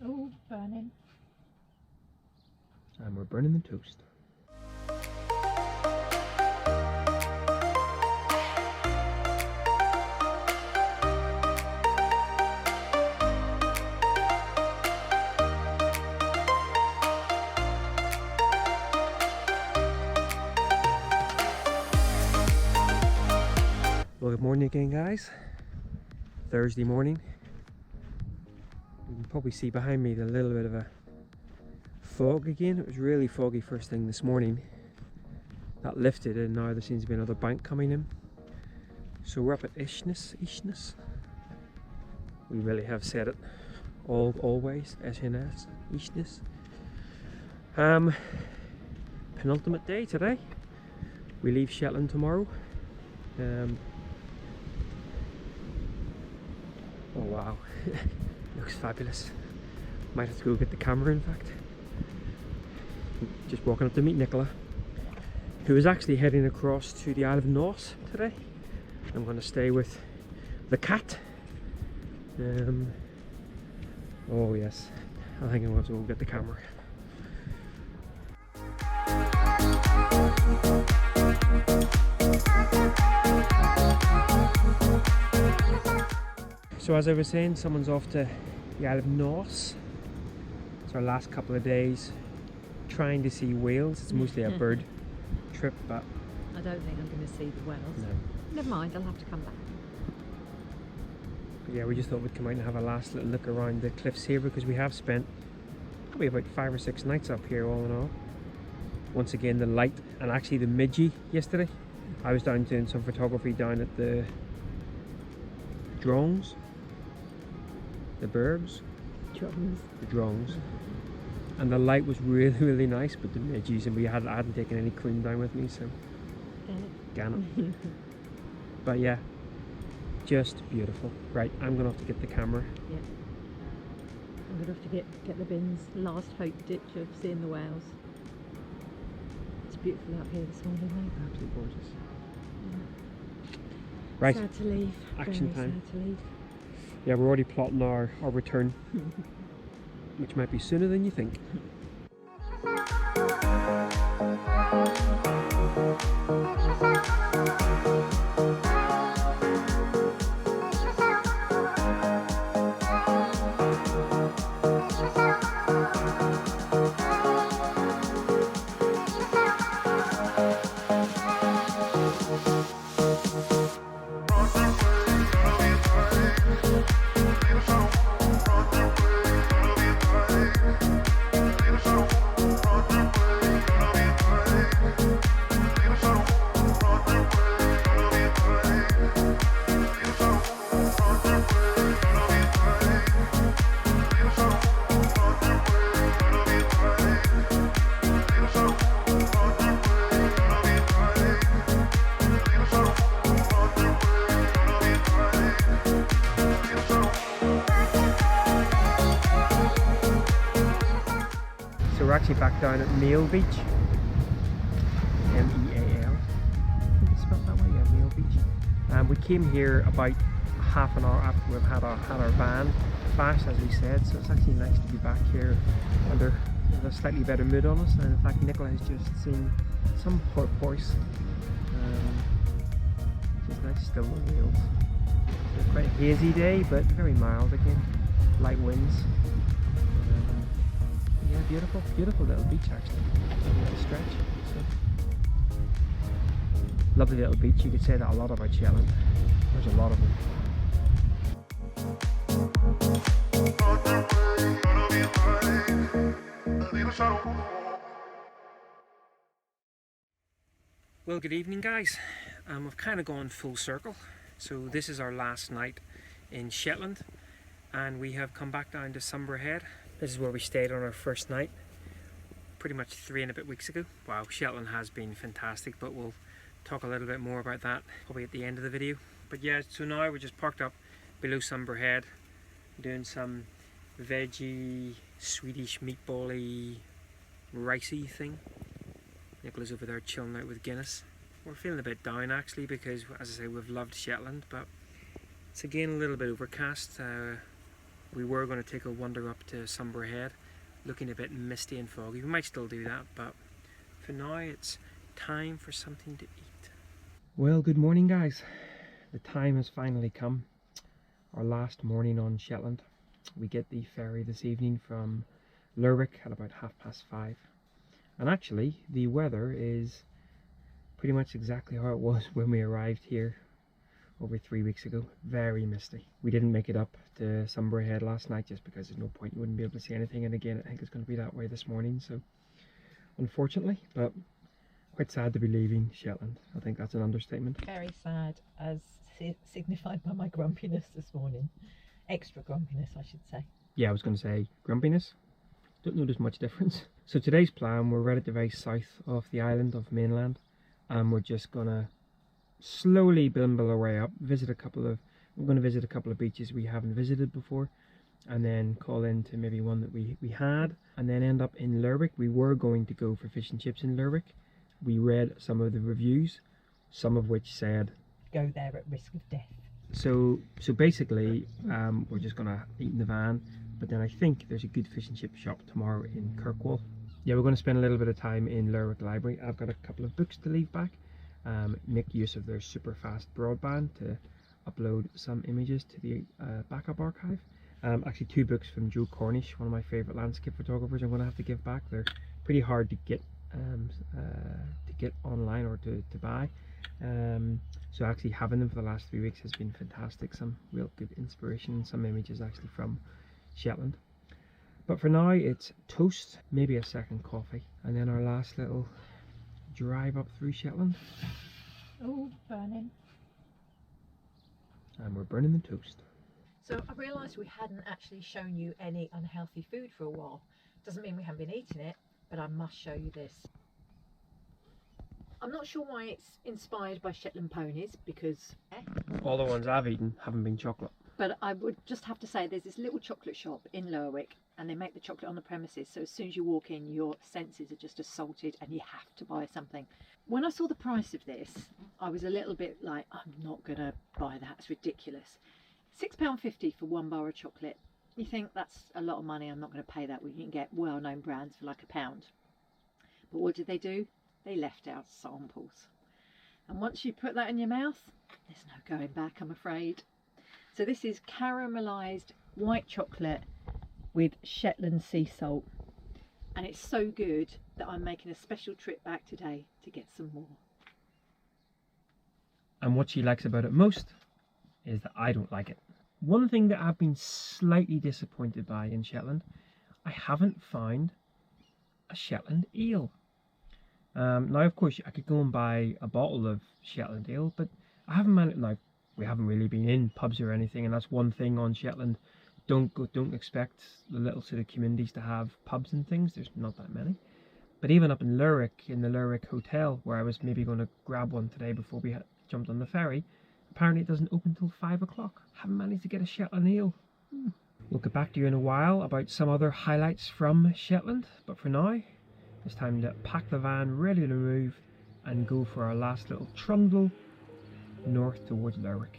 Oh, burning. And we're burning the toast. Well, good morning again, guys. Thursday morning. You can probably see behind me a little bit of a fog again. It was really foggy first thing this morning. That lifted and now there seems to be another bank coming in. So we're up at Ishness. We really have said it always. SNS. Ishness. Penultimate day today. We leave Shetland tomorrow. Oh wow, looks fabulous. Might have to go get the camera, in fact. Just walking up to meet Nicola, who is actually heading across to the Isle of Norse today. I'm going to stay with the cat. Oh yes, I think I'm going to go get the camera. So as I was saying, someone's off to the Isle of Norse. It's our last couple of days trying to see whales. It's mostly a bird trip, but I don't think I'm going to see the whales. no. Never mind, I'll have to come back. But yeah, we just thought we'd come out and have a last little look around the cliffs here, because we have spent probably about 5 or 6 nights up here all in all. Once again, the light and actually the midgie yesterday. I was down doing some photography down at the drones. The birds, the drones, and the light was really nice, but the midges, and I hadn't taken any cream down with me, so gan it. But yeah, just beautiful. Right, I'm gonna have to get the camera. Yeah, I'm gonna have to get the bin's last hope ditch of seeing the whales. It's beautiful out here this morning, though. Absolutely gorgeous. Yeah. Right, Sad to leave. action Very time. sad to leave. Yeah, we're already plotting our return, which might be sooner than you think. So we're actually back down at Meal Beach. M-E-A-L. I think it's spelled that way, yeah, Meal Beach. We came here about half an hour after we've had our van bashed, as we said, so it's actually nice to be back here under a slightly better mood on us. And in fact, Nicola has just seen some porpoise, which is nice, still no whales. So quite a hazy day, but very mild again, light winds. Yeah, beautiful little beach actually. A little stretch. So. Lovely little beach. You could say that a lot about Shetland. There's a lot of them. Well, good evening, guys. We've kind of gone full circle. So this is our last night in Shetland, and we have come back down to Sumburgh Head. This is where we stayed on our first night, pretty much 3 and a bit weeks ago. Wow, Shetland has been fantastic, but we'll talk a little bit more about that probably at the end of the video. But yeah, so now we're just parked up below Sumburgh Head, doing some veggie, Swedish meatball-y, ricey thing. Nicola's over there chilling out with Guinness. We're feeling a bit down actually, because as I say, we've loved Shetland, but it's again a little bit overcast. We were going to take a wander up to Sumburgh Head, looking a bit misty and foggy. We might still do that, but for now it's time for something to eat. Well, good morning guys. The time has finally come. Our last morning on Shetland. We get the ferry this evening from Lerwick at about 5:30. And actually the weather is pretty much exactly how it was when we arrived here over 3 weeks ago. Very misty. We didn't make it up to Sumburgh Head last night just because there's no point, you wouldn't be able to see anything, and again I think it's going to be that way this morning, so unfortunately, but quite sad to be leaving Shetland. I think that's an understatement. Very sad, as signified by my grumpiness this morning. Extra grumpiness, I should say. Yeah, I was going to say grumpiness. Don't notice much difference. So today's plan, we're right at the very south of the island of mainland, and we're just gonna slowly bimble our way up, we're going to visit a couple of beaches we haven't visited before, and then call into maybe one that we had, and then end up in Lerwick. We were going to go for fish and chips in Lerwick. We read some of the reviews, some of which said go there at risk of death. So basically we're just gonna eat in the van, but then I think there's a good fish and chip shop tomorrow in Kirkwall. Yeah, we're going to spend a little bit of time in Lerwick Library. I've got a couple of books to leave back. Make use of their super fast broadband to upload some images to the backup archive. Actually 2 books from Joe Cornish, one of my favourite landscape photographers. I'm going to have to give back. They're pretty hard to get online or to buy. So actually having them for the last 3 weeks has been fantastic. Some real good inspiration and some images actually from Shetland. But for now it's toast, maybe a second coffee, and then our last little drive up through Shetland. Oh, burning. And we're burning the toast. So I realised we hadn't actually shown you any unhealthy food for a while. Doesn't mean we haven't been eating it, but I must show you this. I'm not sure why it's inspired by Shetland ponies, because all the ones I've eaten haven't been chocolate. But I would just have to say there's this little chocolate shop in Lerwick, and they make the chocolate on the premises, so as soon as you walk in your senses are just assaulted and you have to buy something. When I saw the price of this, I was a little bit like, I'm not gonna buy that, it's ridiculous. £6.50 for 1 bar of chocolate. You think that's a lot of money, I'm not going to pay that. We can get well-known brands for like £1. But what did they do? They left out samples, and once you put that in your mouth, there's no going back, I'm afraid. So this is caramelised white chocolate with Shetland sea salt, and it's so good that I'm making a special trip back today to get some more. And what she likes about it most is that I don't like it. One thing that I've been slightly disappointed by in Shetland, I haven't found a Shetland eel. Now of course I could go and buy a bottle of Shetland ale, but I haven't managed. Now we haven't really been in pubs or anything, and that's one thing on Shetland. Don't expect the little sort of communities to have pubs and things. There's not that many. But even up in Lerwick, in the Lerwick Hotel, where I was maybe going to grab one today before we jumped on the ferry, apparently it doesn't open till 5 o'clock. Haven't managed to get a Shetland eel. We'll get back to you in a while about some other highlights from Shetland, but for now it's time to pack the van, ready to move, and go for our last little trundle north towards Lerwick.